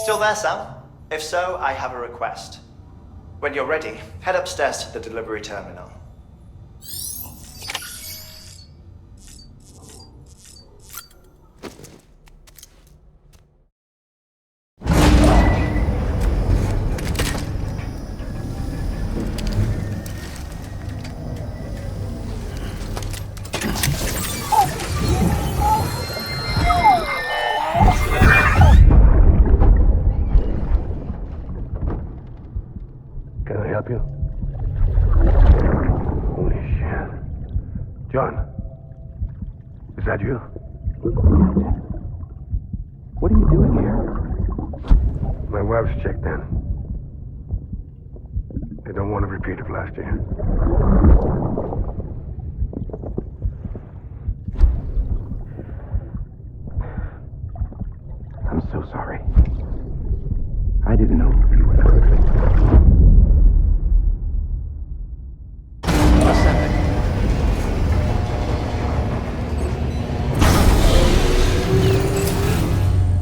Still there, Sam? If so, I have a request. When you're ready, head upstairs to the delivery terminal. Can I help you? Holy shit. John, is that you? What are you doing here? My wife's checked in. They don't want a repeat of last year. I'm so sorry. I didn't know you were not.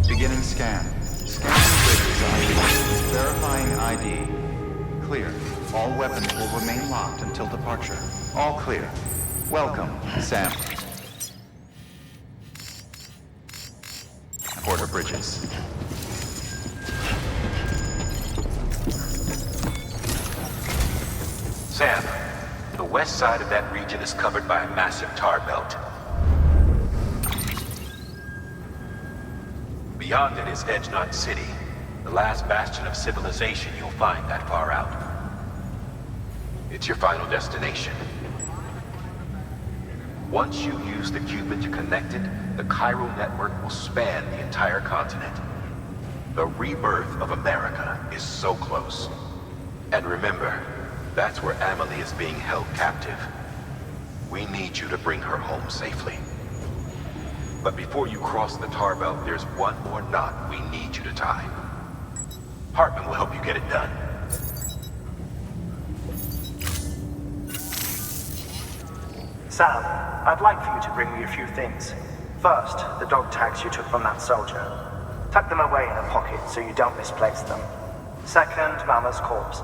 Beginning scan. Scanning bridges ID. Verifying ID. Clear. All weapons will remain locked until departure. All clear. Welcome, Sam. Order bridges. Sam, the west side of that region is covered by a massive tar belt. Beyond it is Edge Knot City, the last bastion of civilization you'll find that far out. It's your final destination. Once you use the Cuban to connect it, the chiral network will span the entire continent. The rebirth of America is so close. And remember, that's where Amelie is being held captive. We need you to bring her home safely. But before you cross the tar belt, there's one more knot we need you to tie. HeartMan will help you get it done. Sam, I'd like for you to bring me a few things. First, the dog tags you took from that soldier. Tuck them away in a pocket so you don't misplace them. Second, Mama's corpse.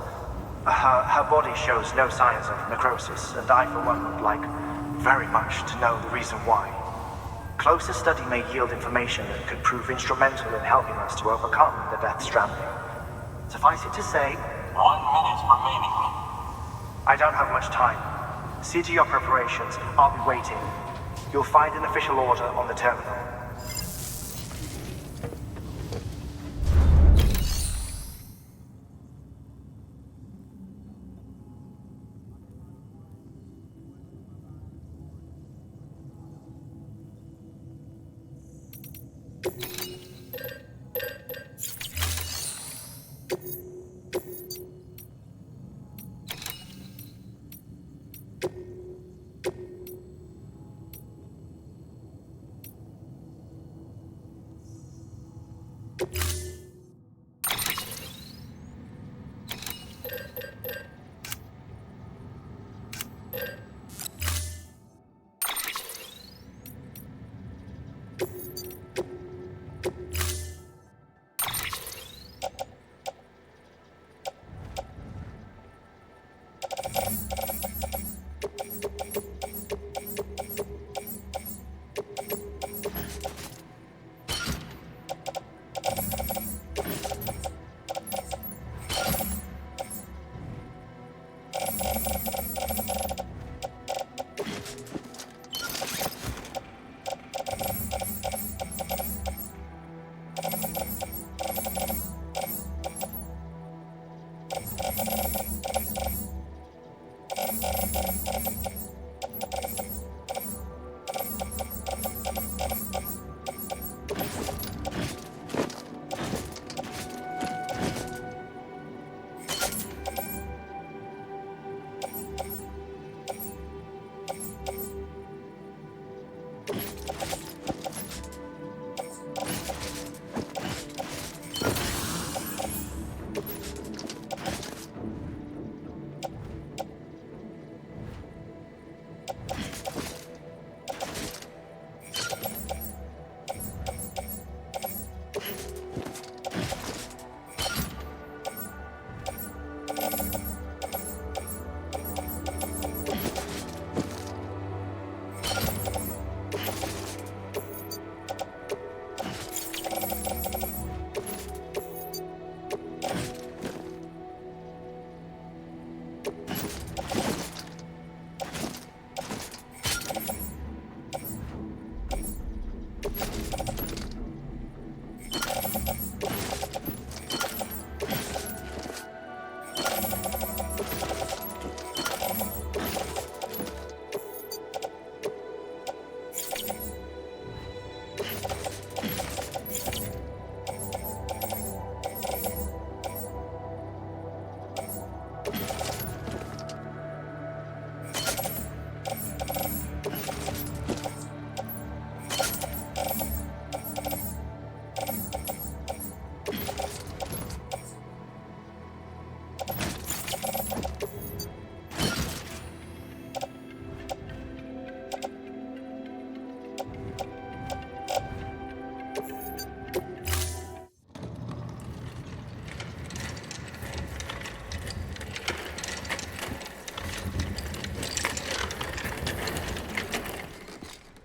Her body shows no signs of necrosis, and I, for one, would like very much to know the reason why. Closer study may yield information that could prove instrumental in helping us to overcome the Death Stranding. Suffice it to say, 1 minute remaining. I don't have much time. See to your preparations. I'll be waiting. You'll find an official order on the terminal.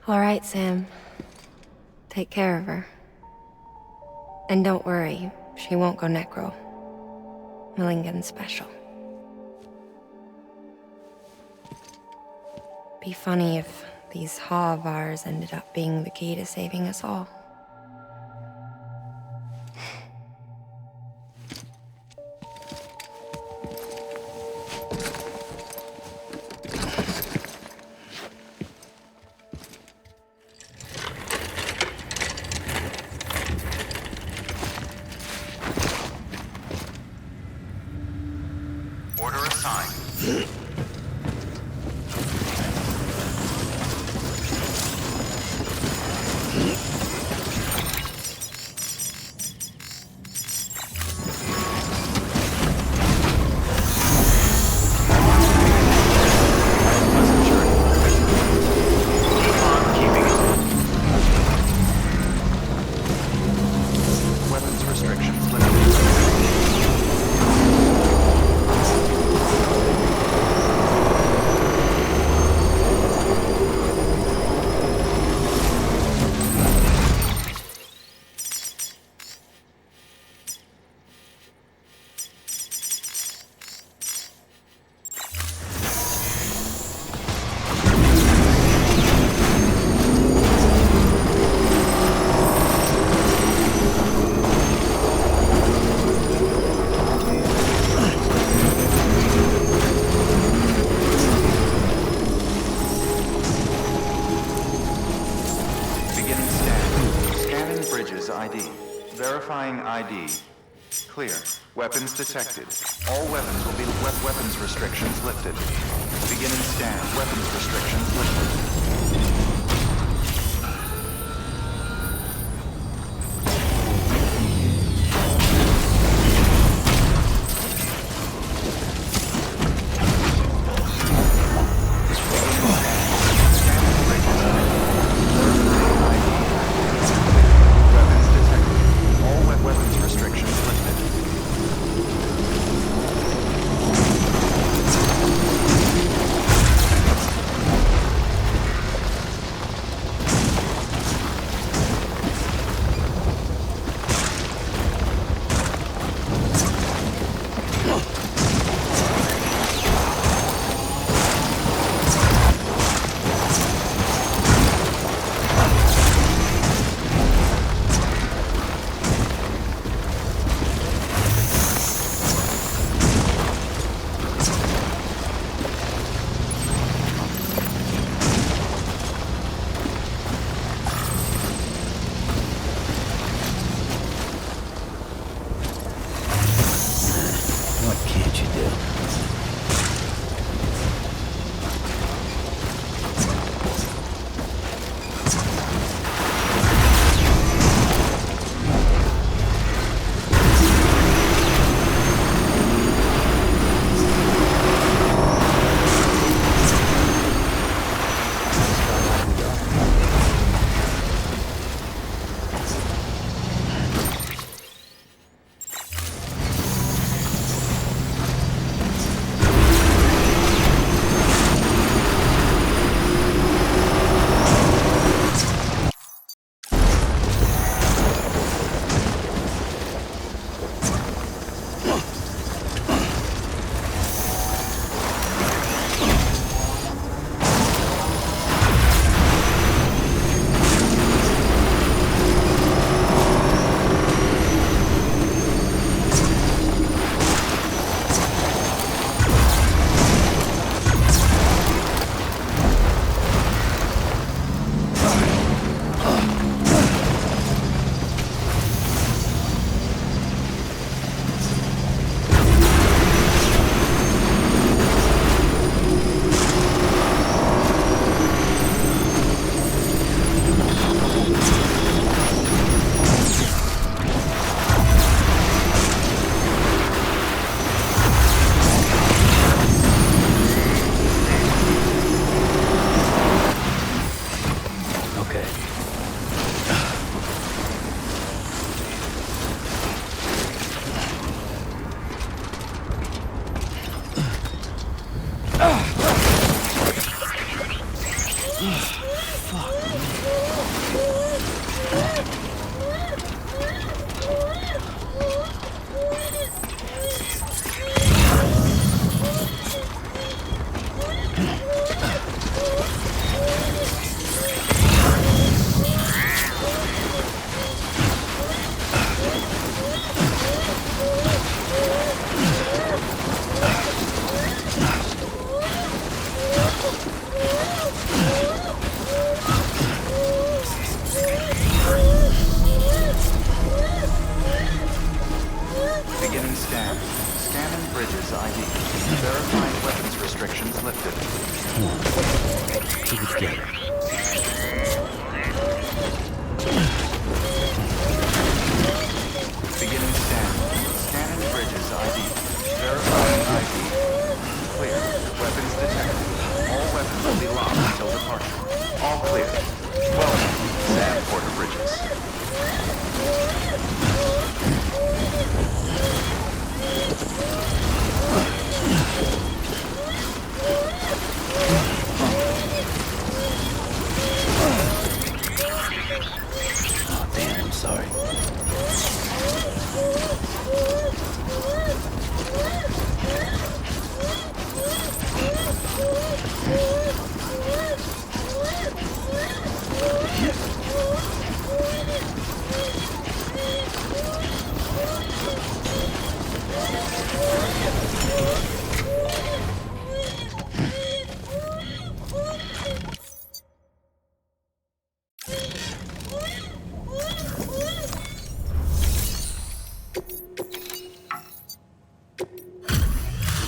All right, Sam. Take care of her. And don't worry, she won't go necro. Millingen's special. Be funny if these Ha of ours ended up being the key to saving us all. Order assigned. Pleasant journey. Keep on keeping it. Weapons restrictions lifted. Beginning scan. Scanning bridges ID. Verifying ID. Clear. Weapons detected. All weapons will be weapons restrictions lifted. Beginning scan. Weapons restrictions lifted. Weapons detected. All weapons restrictions lifted. sorry.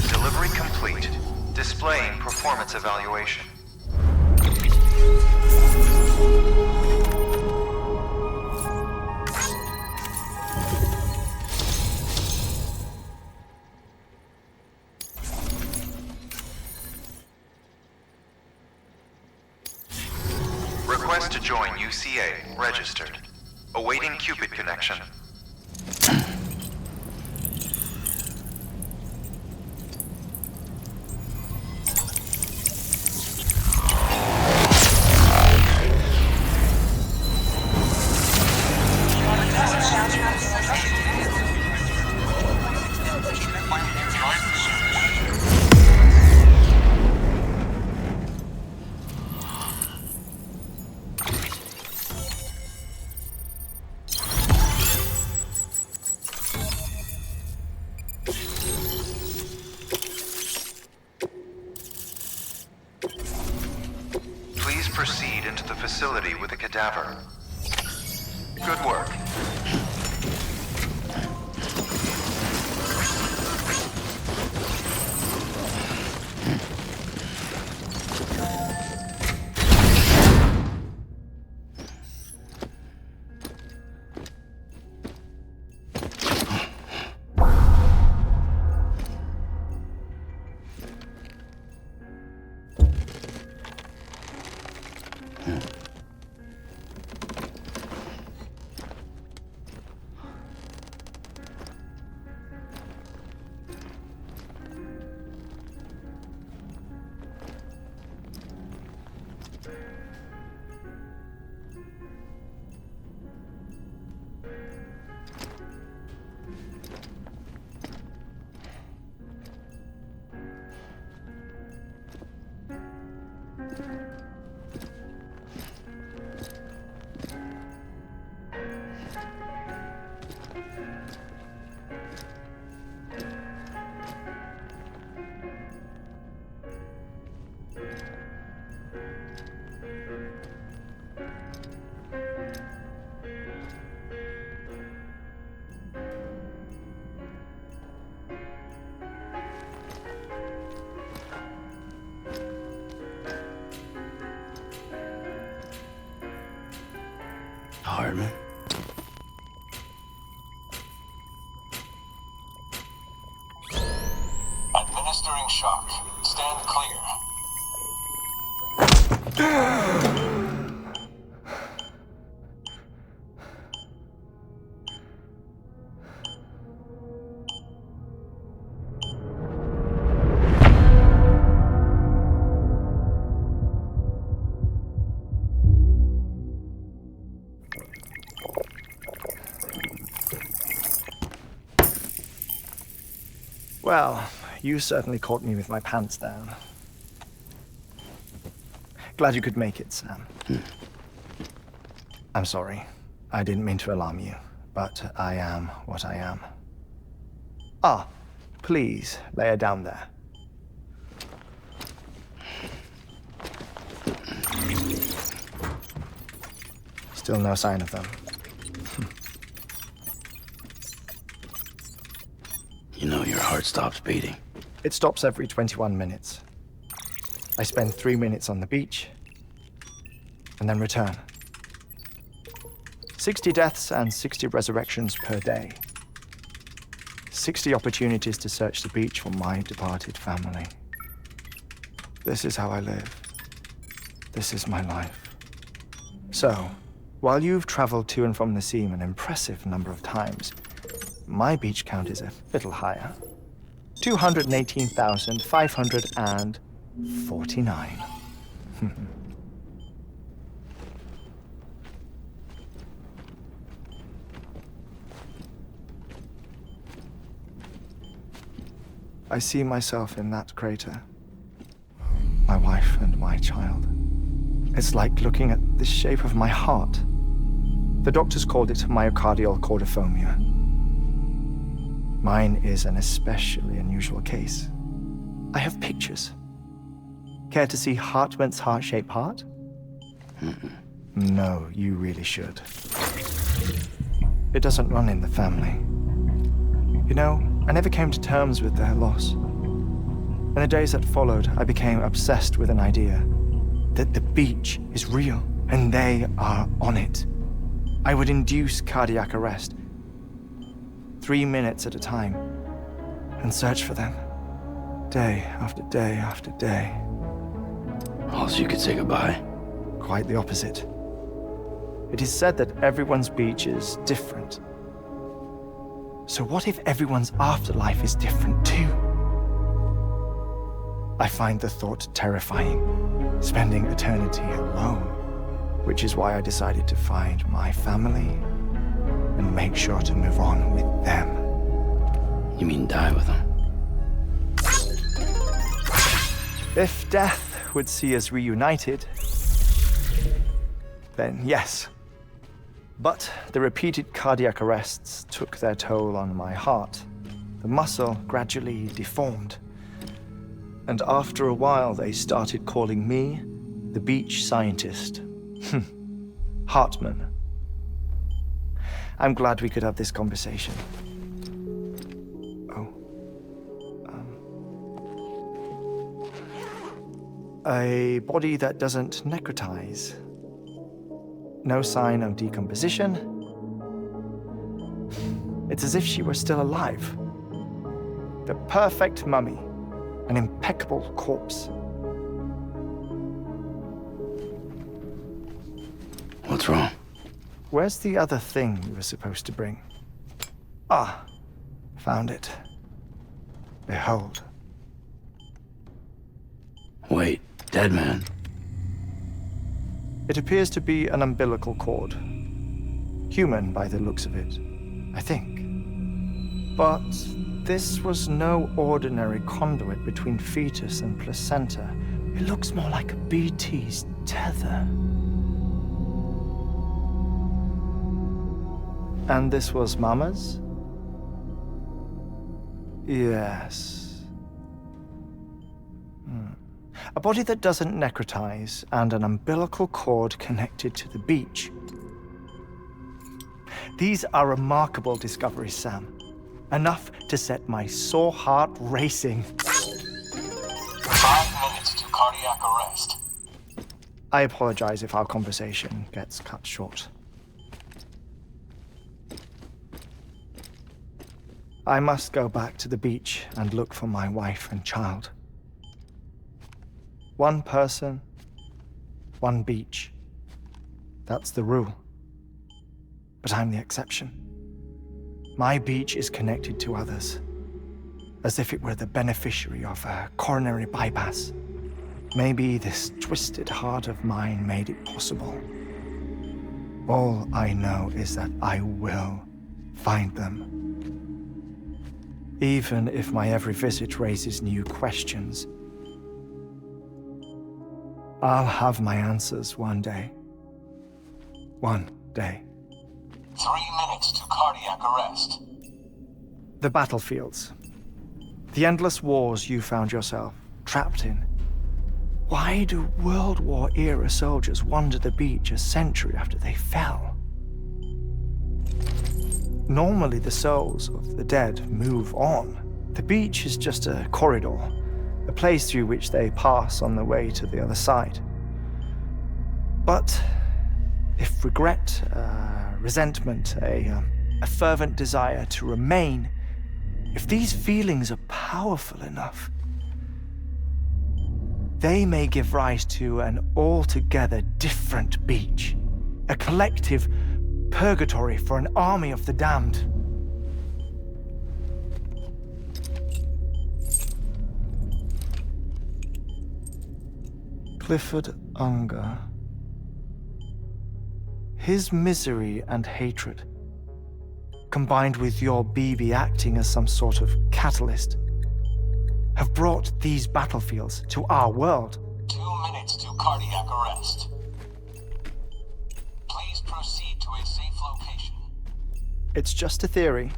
Delivery complete. Displaying performance evaluation. Request to join UCA. Registered. Awaiting Cupid connection. Please proceed into the facility with a cadaver. Good work. HeartMan. Administering shock. Stand clear. Well, you certainly caught me with my pants down. Glad you could make it, Sam. I'm sorry. I didn't mean to alarm you, but I am what I am. Ah, please, lay her down there. Still no sign of them. You know your heart stops beating. It stops every 21 minutes. I spend 3 minutes on the beach, and then return. 60 deaths and 60 resurrections per day. 60 opportunities to search the beach for my departed family. This is how I live. This is my life. So, while you've traveled to and from the scene an impressive number of times, my beach count is a little higher. 218,549. I see myself in that crater. My wife and my child. It's like looking at the shape of my heart. The doctors called it myocardial cordiformia. Mine is an especially unusual case. I have pictures. Care to see HeartMan's heart-shaped heart? No, you really should. It doesn't run in the family. You know, I never came to terms with their loss. In the days that followed, I became obsessed with an idea that the beach is real and they are on it. I would induce cardiac arrest, 3 minutes at a time, and search for them, day after day after day. Also, you could say goodbye. Quite the opposite. It is said that everyone's beach is different. So what if everyone's afterlife is different too? I find the thought terrifying, spending eternity alone, which is why I decided to find my family and make sure to move on with them. You mean die with them? If death would see us reunited, then yes. But the repeated cardiac arrests took their toll on my heart. The muscle gradually deformed. And after a while, they started calling me the beach scientist. HeartMan. I'm glad we could have this conversation. A body that doesn't necrotize. No sign of decomposition. It's as if she were still alive. The perfect mummy. An impeccable corpse. What's wrong? Where's the other thing you were supposed to bring? Ah, found it. Behold. Wait, dead man. It appears to be an umbilical cord. Human by the looks of it, I think. But this was no ordinary conduit between fetus and placenta. It looks more like a BT's tether. And this was Mama's? Yes. A body that doesn't necrotize and an umbilical cord connected to the beach. These are remarkable discoveries, Sam. Enough to set my sore heart racing. 5 minutes to cardiac arrest. I apologize if our conversation gets cut short. I must go back to the beach and look for my wife and child. One person, one beach. That's the rule. But I'm the exception. My beach is connected to others, as if it were the beneficiary of a coronary bypass. Maybe this twisted heart of mine made it possible. All I know is that I will find them. Even if my every visit raises new questions, I'll have my answers one day. One day. 3 minutes to cardiac arrest. The battlefields. The endless wars you found yourself trapped in. Why do World War-era soldiers wander the beach a century after they fell? Normally, the souls of the dead move on. The beach is just a corridor, a place through which they pass on the way to the other side. But if regret, resentment, a fervent desire to remain, if these feelings are powerful enough, they may give rise to an altogether different beach, a collective purgatory for an army of the damned. Clifford Unger. His misery and hatred, combined with your BB acting as some sort of catalyst, have brought these battlefields to our world. 2 minutes to cardiac arrest. Please proceed to a safe location. It's just a theory.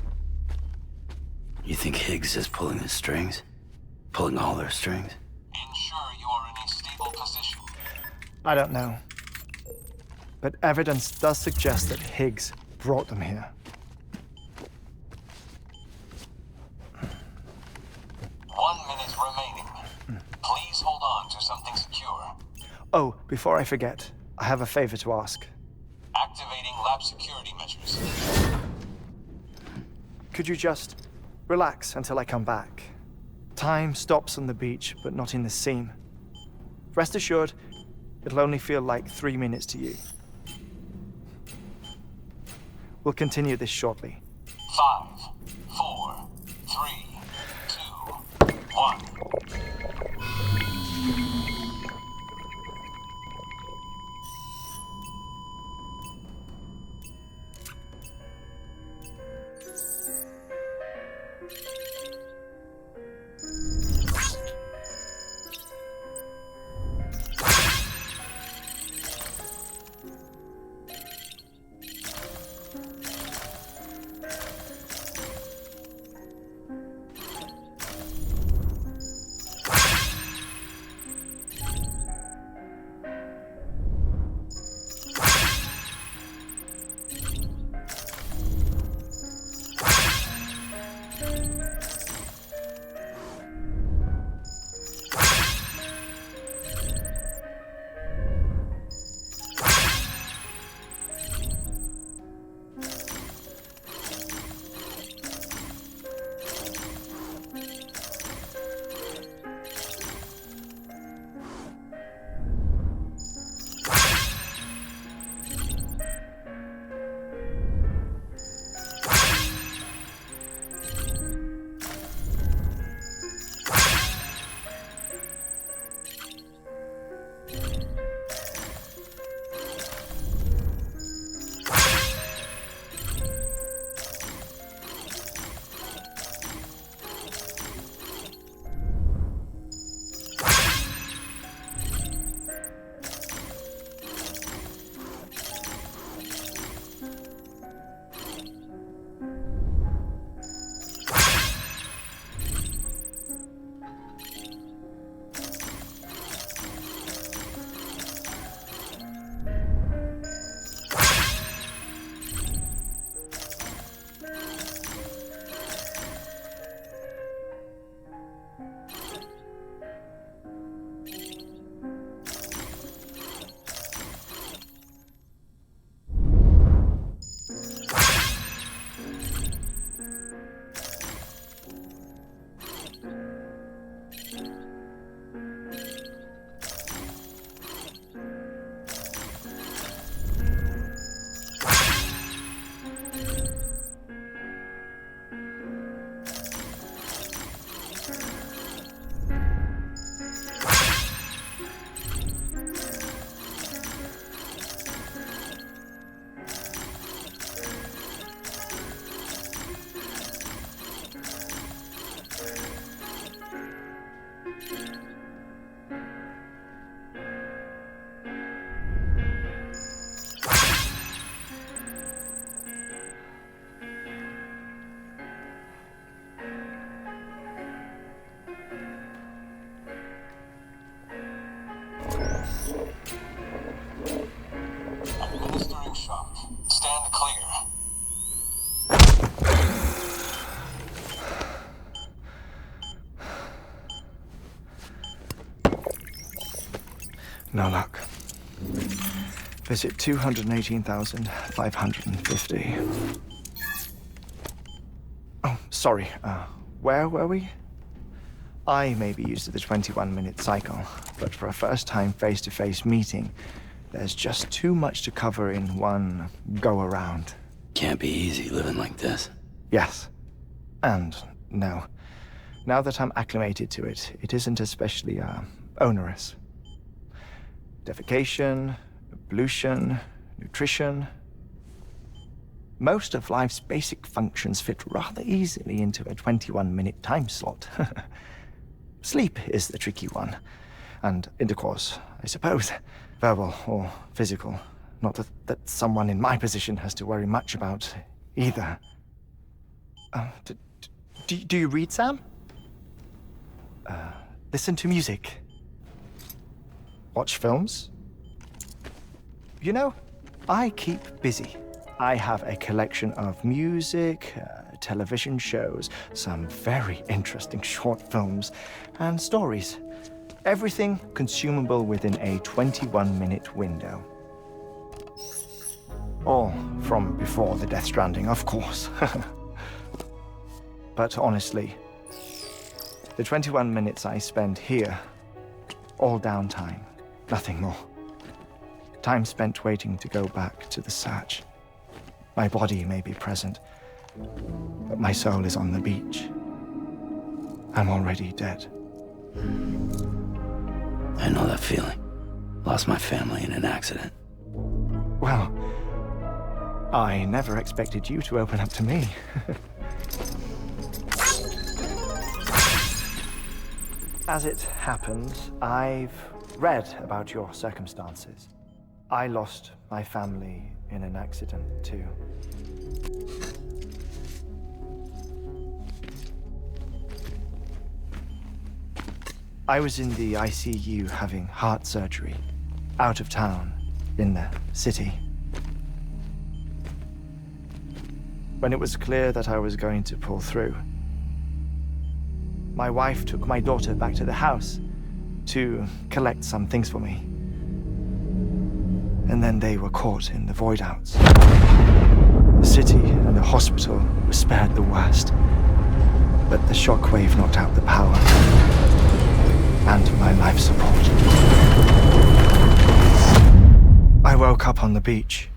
You think Higgs is pulling the strings? Pulling all their strings? Ensure you are in a stable position. I don't know. But evidence does suggest that Higgs brought them here. 1 minute remaining. Please hold on to something secure. Oh, before I forget, I have a favor to ask. Activating lab security measures. Could you just relax until I come back? Time stops on the beach, but not in the scene. Rest assured, it'll only feel like 3 minutes to you. We'll continue this shortly. 5, 4, 3, 2, 1. Administering shock. Stand clear. No luck. Visit 218,550. Oh, sorry. Where were we? I may be used to the 21-minute cycle, but for a first-time face-to-face meeting, there's just too much to cover in one go-around. Can't be easy living like this. Yes. And no. Now that I'm acclimated to it, it isn't especially, onerous. Defecation, ablution, nutrition. Most of life's basic functions fit rather easily into a 21-minute time slot. Sleep is the tricky one. And intercourse, I suppose. Verbal or physical. Not that someone in my position has to worry much about either. Do you read, Sam? Listen to music. Watch films? You know, I keep busy. I have a collection of music, television shows, some very interesting short films, and stories. Everything consumable within a 21-minute window. All from before the Death Stranding, of course. But honestly, the 21 minutes I spend here, all downtime, nothing more. Time spent waiting to go back to the search. My body may be present, but my soul is on the beach. I'm already dead. I know that feeling. Lost my family in an accident. Well, I never expected you to open up to me. As it happens, I've read about your circumstances. I lost my family in an accident, too. I was in the ICU having heart surgery, out of town, in the city. When it was clear that I was going to pull through, my wife took my daughter back to the house to collect some things for me. And then they were caught in the void-outs. The city and the hospital were spared the worst, but the shockwave knocked out the power and my life support. I woke up on the beach.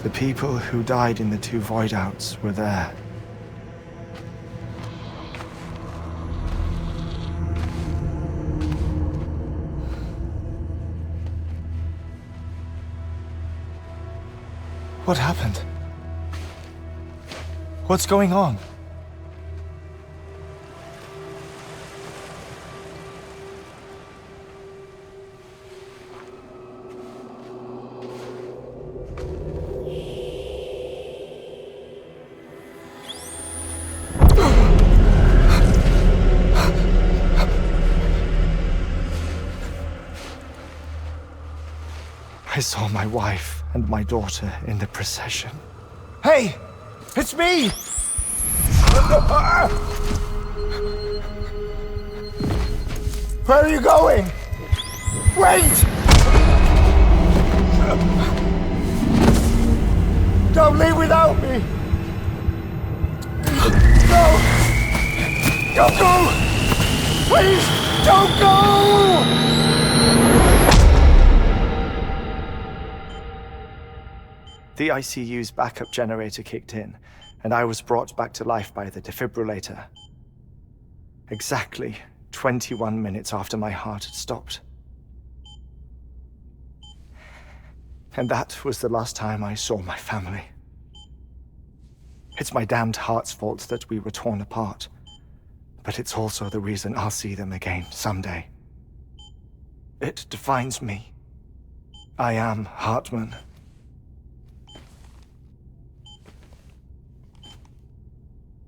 The people who died in the two void-outs were there. What happened? What's going on? I saw my wife and my daughter in the procession. Hey! It's me! Where are you going? Wait! Don't leave without me! No! Don't go! Please, don't go! The ICU's backup generator kicked in, and I was brought back to life by the defibrillator. Exactly 21 minutes after my heart had stopped. And that was the last time I saw my family. It's my damned heart's fault that we were torn apart, but it's also the reason I'll see them again someday. It defines me. I am HeartMan.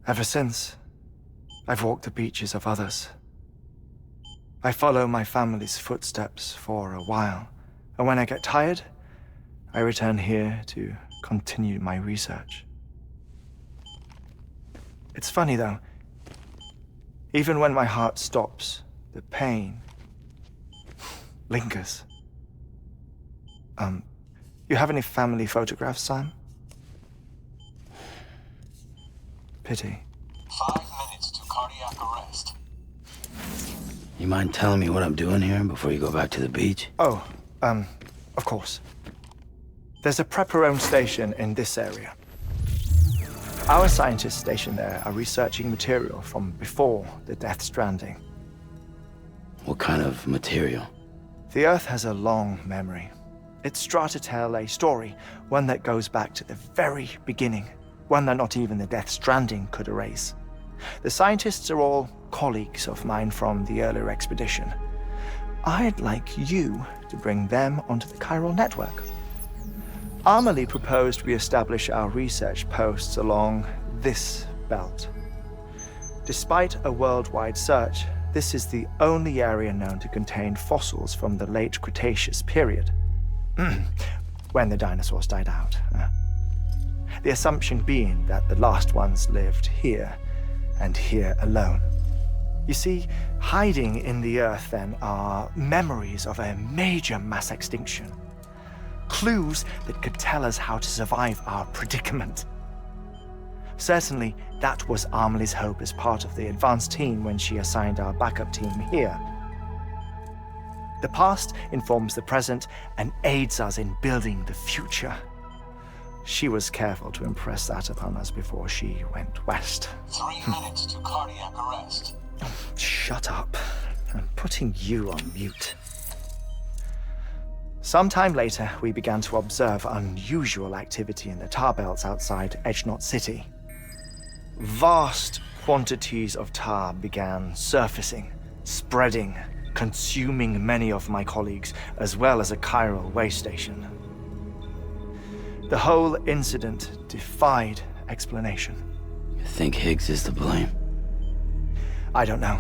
Ever since, I've walked the beaches of others. I follow my family's footsteps for a while, and when I get tired, I return here to continue my research. It's funny though, even when my heart stops, the pain lingers. You have any family photographs, Sam? Pity. 5 minutes to cardiac arrest. You mind telling me what I'm doing here before you go back to the beach? Oh, of course. There's a prep-your-own station in this area. Our scientists stationed there are researching material from before the Death Stranding. What kind of material? The Earth has a long memory. It's trying to tell a story, one that goes back to the very beginning, one that not even the Death Stranding could erase. The scientists are all colleagues of mine from the earlier expedition. I'd like you to bring them onto the chiral network. Amelie proposed we establish our research posts along this belt. Despite a worldwide search, this is the only area known to contain fossils from the late Cretaceous period, when the dinosaurs died out. The assumption being that the last ones lived here, and here alone. You see, hiding in the Earth then are memories of a major mass extinction. Clues that could tell us how to survive our predicament. Certainly, that was Amelie's hope as part of the advanced team when she assigned our backup team here. The past informs the present and aids us in building the future. She was careful to impress that upon us before she went west. 3 minutes to cardiac arrest. Shut up. I'm putting you on mute. Sometime later, we began to observe unusual activity in the tar belts outside Edgenot City. Vast quantities of tar began surfacing, spreading, consuming many of my colleagues, as well as a chiral way station. The whole incident defied explanation. You think Higgs is to blame? I don't know,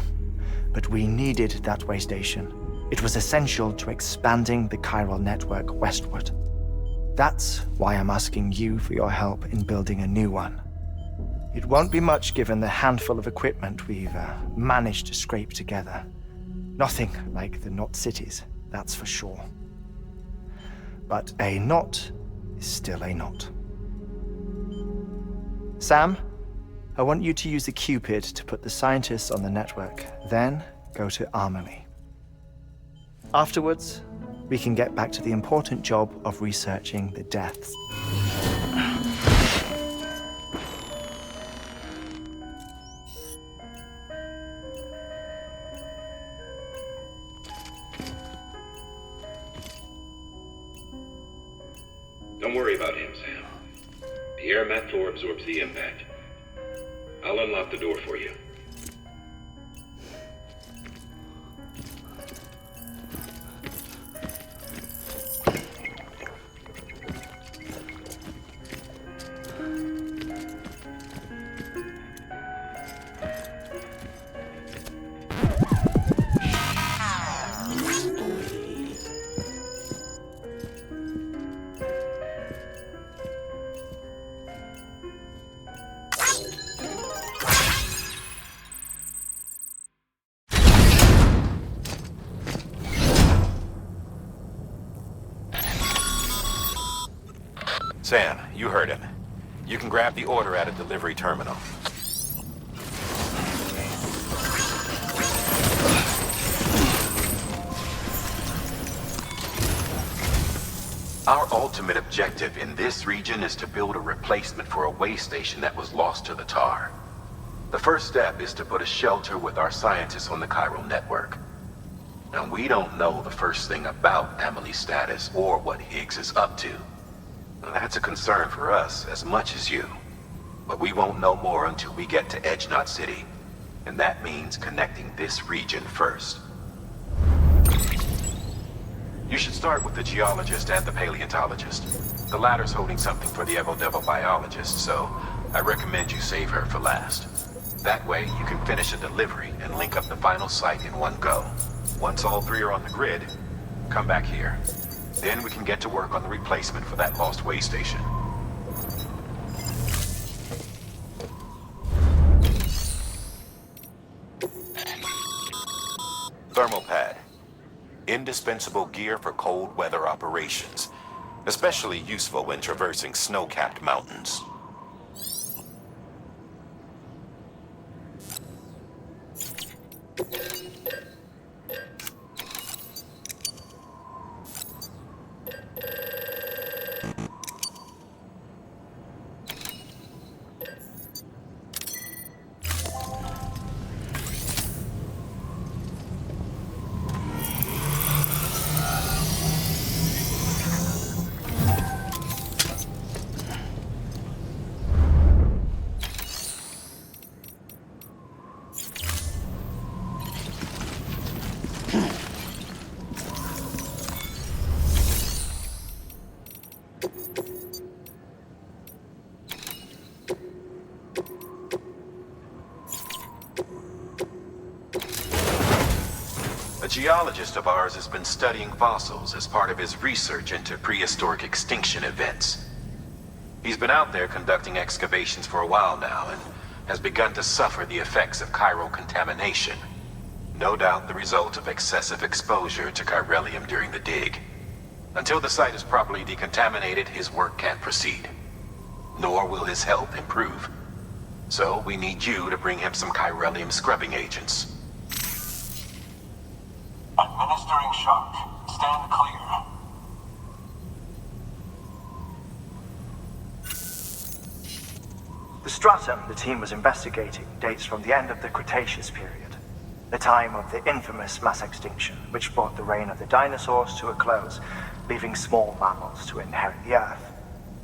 but we needed that way station. It was essential to expanding the chiral network westward. That's why I'm asking you for your help in building a new one. It won't be much given the handful of equipment we've managed to scrape together. Nothing like the knot cities, that's for sure. But a knot is still a knot. Sam, I want you to use the Cupid to put the scientists on the network, then go to Amelie. Afterwards, we can get back to the important job of researching the deaths. Don't worry about him, Sam. The air mat floor absorbs the impact. I'll unlock the door for you. Sam, you heard him. You can grab the order at a delivery terminal. Our ultimate objective in this region is to build a replacement for a way station that was lost to the tar. The first step is to put a shelter with our scientists on the chiral network. Now, we don't know the first thing about Amelie's status or what Higgs is up to. Now, that's a concern for us as much as you. But we won't know more until we get to Edgenot City. And that means connecting this region first. You should start with the geologist and the paleontologist. The latter's holding something for the Evo-Devo biologist, so I recommend you save her for last. That way, you can finish a delivery and link up the final site in one go. Once all three are on the grid, come back here. Then we can get to work on the replacement for that lost way station. Thermal pad. Indispensable gear for cold weather operations. Especially useful when traversing snow-capped mountains. geologist of ours has been studying fossils as part of his research into prehistoric extinction events. He's been out there conducting excavations for a while now and has begun to suffer the effects of chiral contamination. No doubt the result of excessive exposure to chiralium during the dig. Until the site is properly decontaminated, his work can't proceed. Nor will his health improve. So we need you to bring him some chiralium scrubbing agents. Administering shock. Stand clear. The stratum the team was investigating dates from the end of the Cretaceous period, the time of the infamous mass extinction, which brought the reign of the dinosaurs to a close, leaving small mammals to inherit the Earth.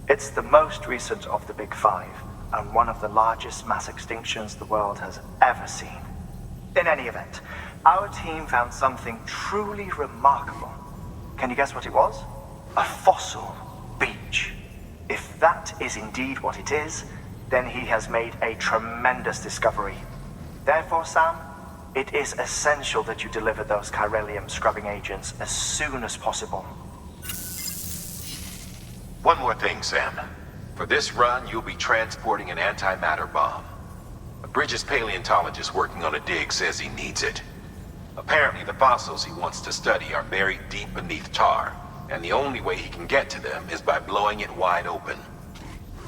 It's the most recent of the Big Five, and one of the largest mass extinctions the world has ever seen. In any event, our team found something truly remarkable. Can you guess what it was? A fossil beach. If that is indeed what it is, then he has made a tremendous discovery. Therefore, Sam, it is essential that you deliver those chiralium scrubbing agents as soon as possible. One more thing, Sam. For this run, you'll be transporting an antimatter bomb. A Bridges paleontologist working on a dig says he needs it. Apparently, the fossils he wants to study are buried deep beneath tar, and the only way he can get to them is by blowing it wide open.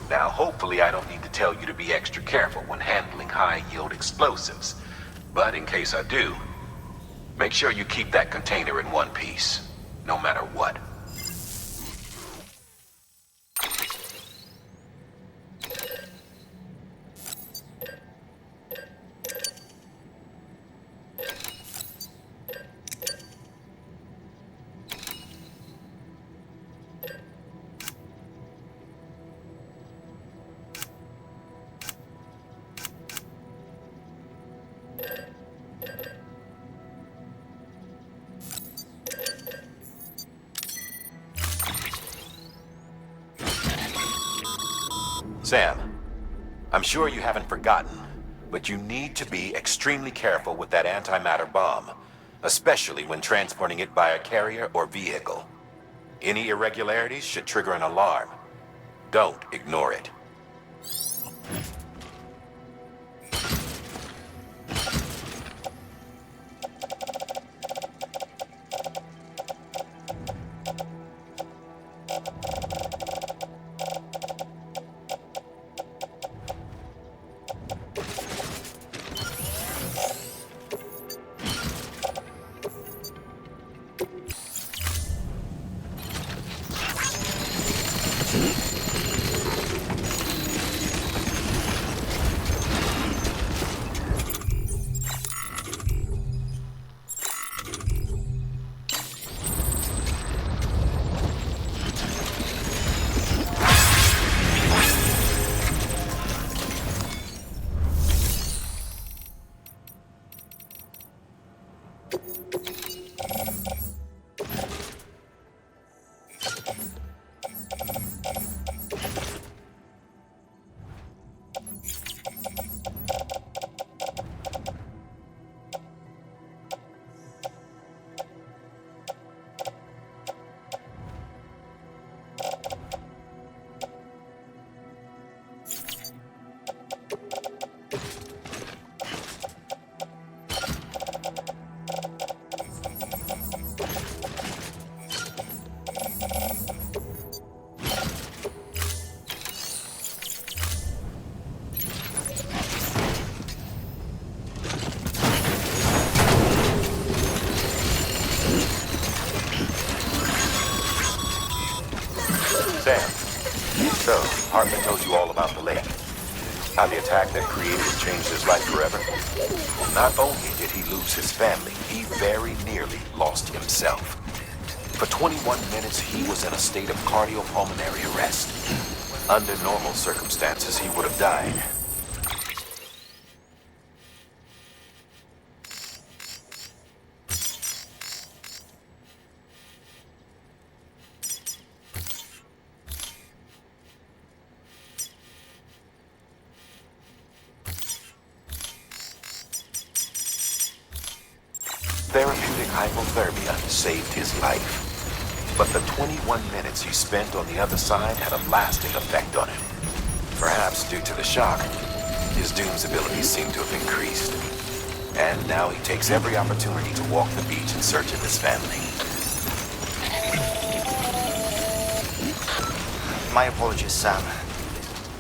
Now, hopefully I don't need to tell you to be extra careful when handling high-yield explosives, but in case I do, make sure you keep that container in one piece, no matter what. Sam, I'm sure you haven't forgotten, but you need to be extremely careful with that antimatter bomb, especially when transporting it by a carrier or vehicle. Any irregularities should trigger an alarm. Don't ignore it. So, HeartMan told you all about the lake. How the attack that created it changed his life forever. Not only did he lose his family, he very nearly lost himself. For 21 minutes, he was in a state of cardiopulmonary arrest. Under normal circumstances, he would have died. Therapeutic hypothermia saved his life. But the 21 minutes he spent on the other side had a lasting effect on him. Perhaps due to the shock, his Doom's abilities seem to have increased. And now he takes every opportunity to walk the beach in search of his family. My apologies, Sam.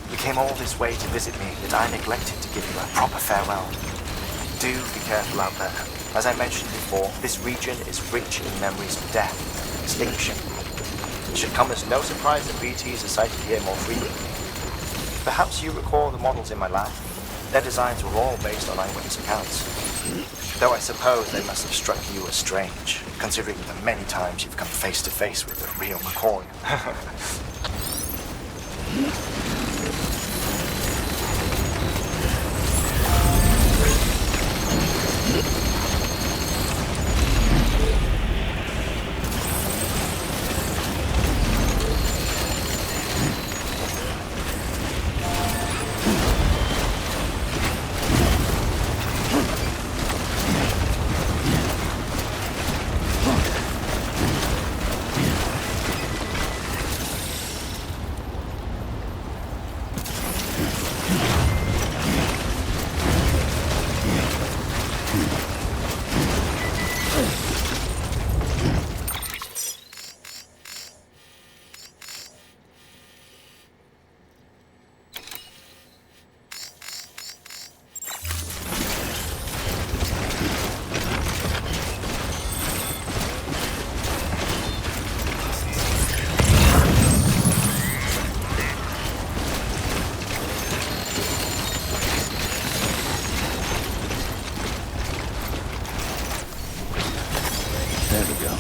You came all this way to visit me, yet I neglected to give you a proper farewell. Do be careful out there. As I mentioned before, this region is rich in memories of death and extinction. It should come as no surprise that BTs are sighted here more frequently. Perhaps you recall the models in my lab? Their designs were all based on eyewitness accounts. Though I suppose they must have struck you as strange, considering the many times you've come face to face with the real McCoy. There we go.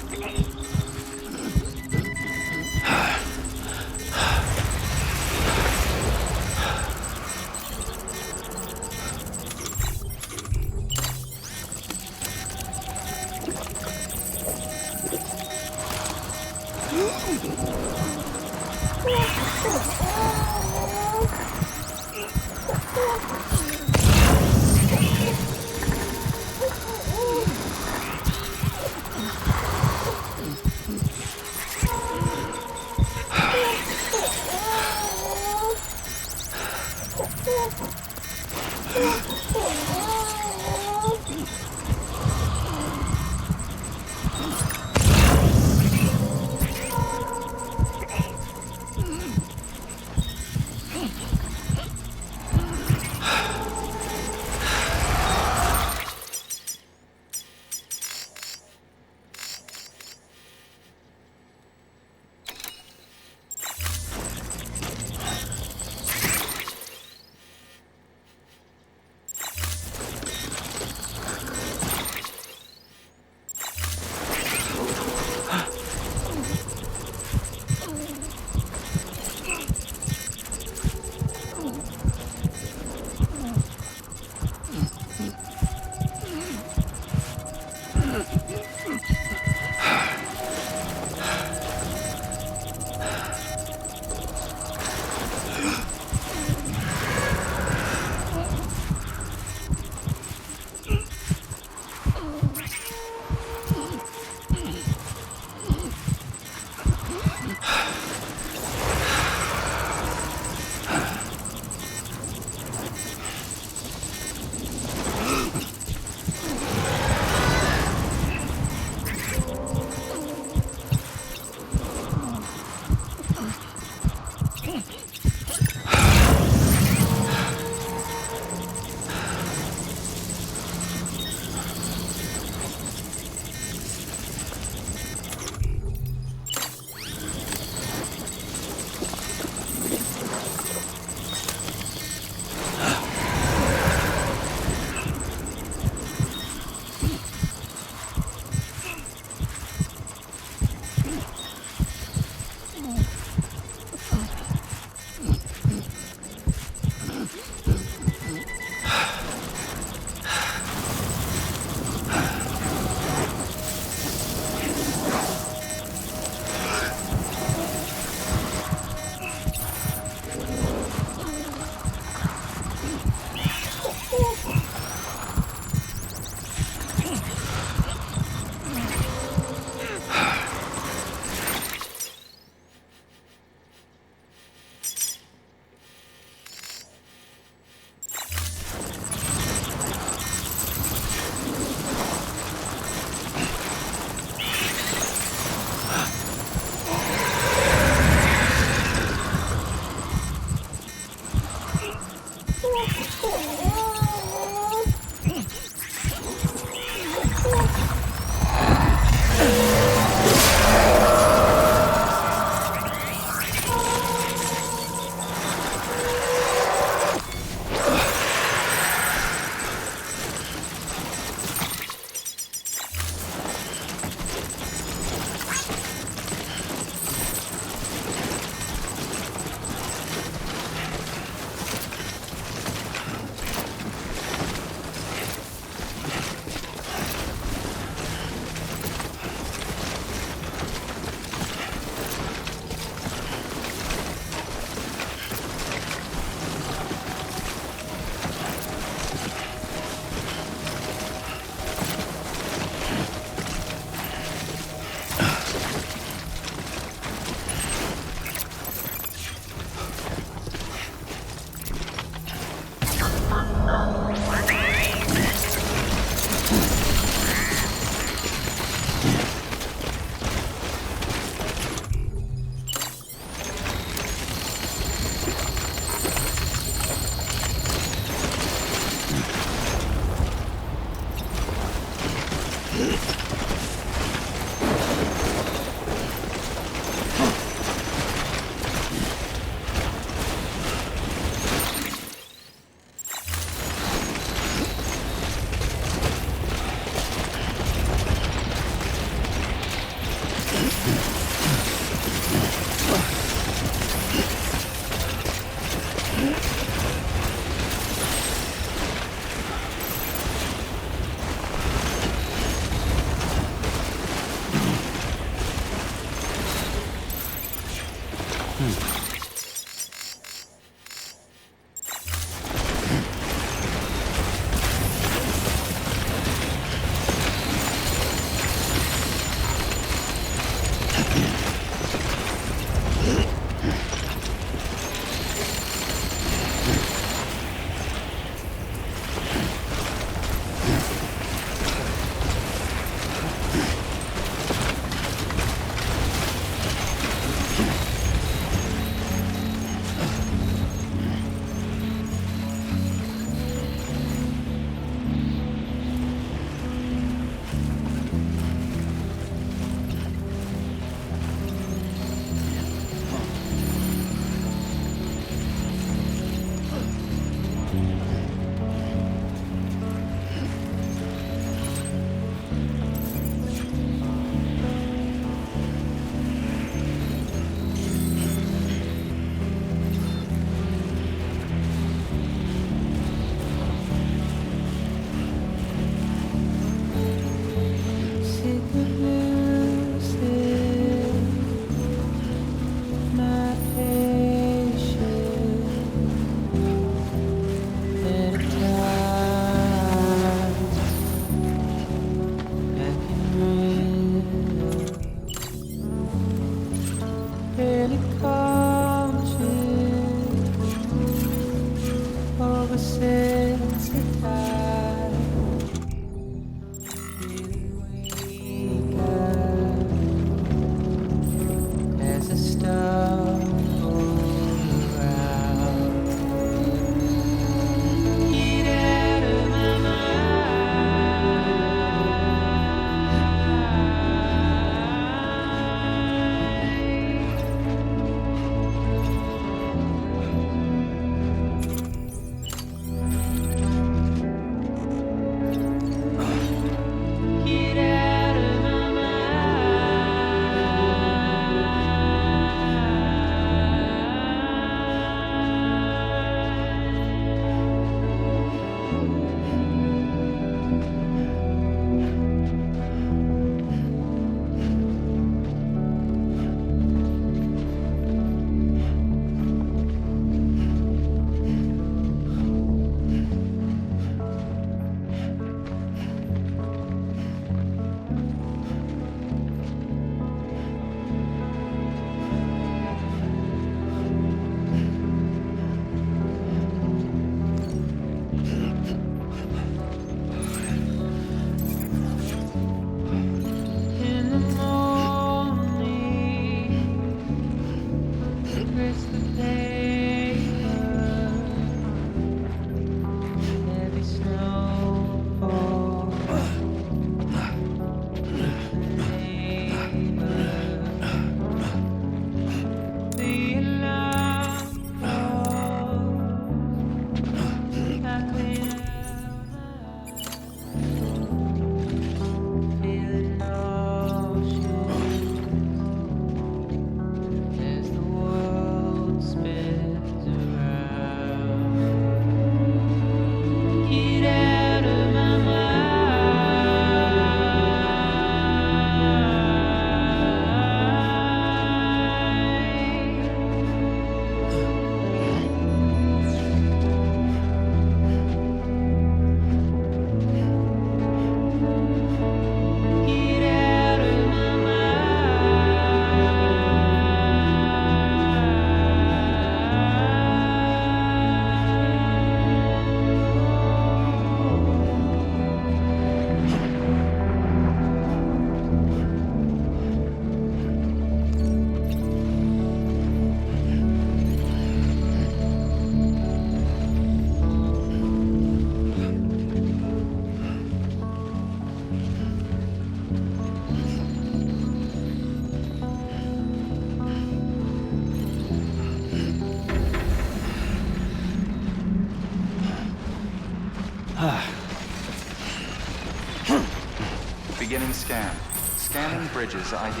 Beginning scan. Scanning bridges ID.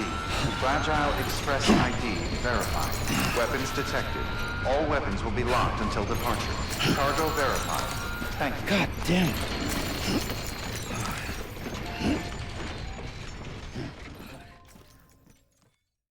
Fragile Express ID verified. Weapons detected. All weapons will be locked until departure. Cargo verified. Thank you. God damn it.